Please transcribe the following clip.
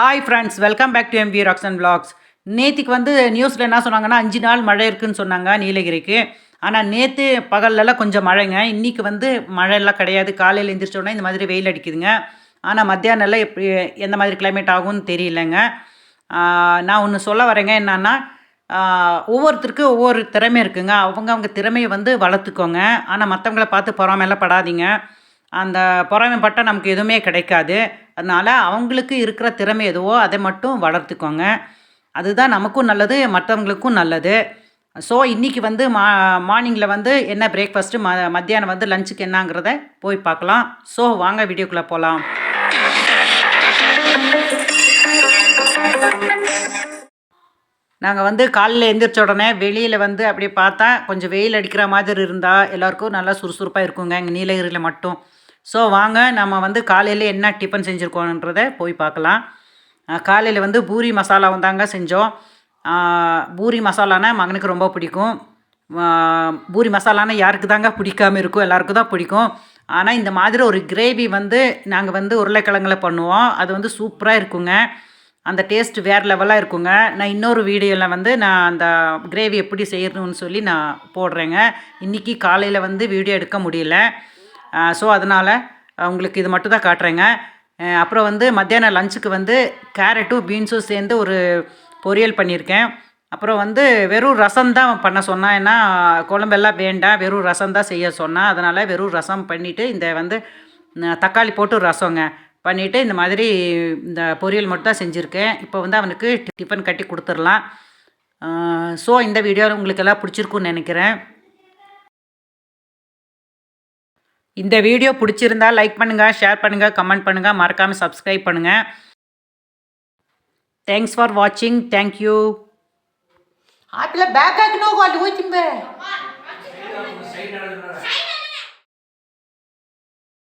Hi friends, welcome back to MP rocks and vlogs. நேற்றுக்கு வந்து நியூஸில் என்ன சொன்னாங்கன்னா 5 நாள் மழை இருக்குதுன்னு சொன்னாங்க நீலகிரிக்கு. ஆனால் நேற்று பகல்லலாம் கொஞ்சம் மழைங்க. இன்றைக்கி வந்து மழைலாம் கிடையாது. காலையில் எழுந்திரிச்சோடனே இந்த மாதிரி வெயில் அடிக்குதுங்க. ஆனால் மத்தியானம்லாம் எப்படி எந்த மாதிரி கிளைமேட் ஆகும்னு தெரியலங்க. நான் ஒன்று சொல்ல வரேங்க. என்னன்னா, ஒவ்வொருத்தருக்கும் ஒவ்வொரு திறமை இருக்குங்க. அவங்க திறமையை வந்து வளர்த்துக்கோங்க. ஆனால் மற்றவங்கள பார்த்து பொறாமைலாம் படாதீங்க. அந்த பொறாமைப்பட்டா நமக்கு எதுவுமே கிடைக்காது. அதனால் அவங்களுக்கு இருக்கிற திறமை எதுவோ அதை மட்டும் வளர்த்துக்கோங்க. அதுதான் நமக்கும் நல்லது, மற்றவங்களுக்கும் நல்லது. ஸோ இன்றைக்கி வந்து மார்னிங்கில் வந்து என்ன பிரேக்ஃபாஸ்ட்டு, மத்தியானம் வந்து லஞ்சுக்கு என்னங்கிறத போய் பார்க்கலாம். ஸோ வாங்க வீடியோக்குள்ளே போகலாம். நாங்கள் வந்து காலையில் எழுந்திரிச்ச உடனே வெளியில் வந்து அப்படியே பார்த்தா கொஞ்சம் வெயில் அடிக்கிற மாதிரி இருந்தால் எல்லாருக்கும் நல்லா சுறுசுறுப்பாக இருக்குங்க எங்கள் நீலகிரியில் மட்டும். ஸோ வாங்க நம்ம வந்து காலையில் என்ன டிஃபன் செஞ்சுருக்கோன்றதை போய் பார்க்கலாம். காலையில் வந்து பூரி மசாலா வந்தாங்க செஞ்சோம். பூரி மசாலானா மகனுக்கு ரொம்ப பிடிக்கும். பூரி மசாலானா யாருக்கு தாங்க பிடிக்காமல் இருக்கும், எல்லாருக்கும் தான் பிடிக்கும். ஆனால் இந்த மாதிரி ஒரு கிரேவி வந்து நாங்கள் வந்து உருளைக்கிழங்குல பண்ணுவோம். அது வந்து சூப்பராக இருக்குங்க. அந்த டேஸ்ட் வேறு லெவலாக இருக்குங்க. நான் இன்னொரு வீடியோவில் வந்து நான் அந்த கிரேவி எப்படி செய்யணும்னு சொல்லி நான் போடுறேங்க. இன்றைக்கி காலையில் வந்து வீடியோ எடுக்க முடியல. ஸோ அதனால் உங்களுக்கு இது மட்டும் தான் காட்டுறேங்க. அப்புறம் வந்து மத்தியானம் லஞ்சுக்கு வந்து கேரட்டும் பீன்ஸும் சேர்ந்து ஒரு பொரியல் பண்ணியிருக்கேன். அப்புறம் வந்து வெறும் ரசம் தான் பண்ண சொன்னான். ஏன்னா குழம்பெல்லாம் வேண்டாம், வெறும் ரசம் தான் செய்ய சொன்னான். அதனால் வெறும் ரசம் பண்ணிவிட்டு இந்த வந்து தக்காளி போட்டு ரசங்க பண்ணிவிட்டு இந்த மாதிரி இந்த பொரியல் மட்டும் தான் செஞ்சுருக்கேன். இப்போ வந்து அவனுக்கு டிஃபன் கட்டி கொடுத்துடலாம். ஸோ இந்த வீடியோ உங்களுக்கு எல்லாம் பிடிச்சிருக்குன்னு நினைக்கிறேன். இந்த வீடியோ பிடிச்சிருந்தா லைக் பண்ணுங்கள், ஷேர் பண்ணுங்கள், கமெண்ட் பண்ணுங்கள், மறக்காமல் சப்ஸ்கிரைப் பண்ணுங்கள். தேங்க்ஸ் ஃபார் வாட்சிங். தேங்க்யூ. ஆப்பில் பேக் ஆக்கணும்.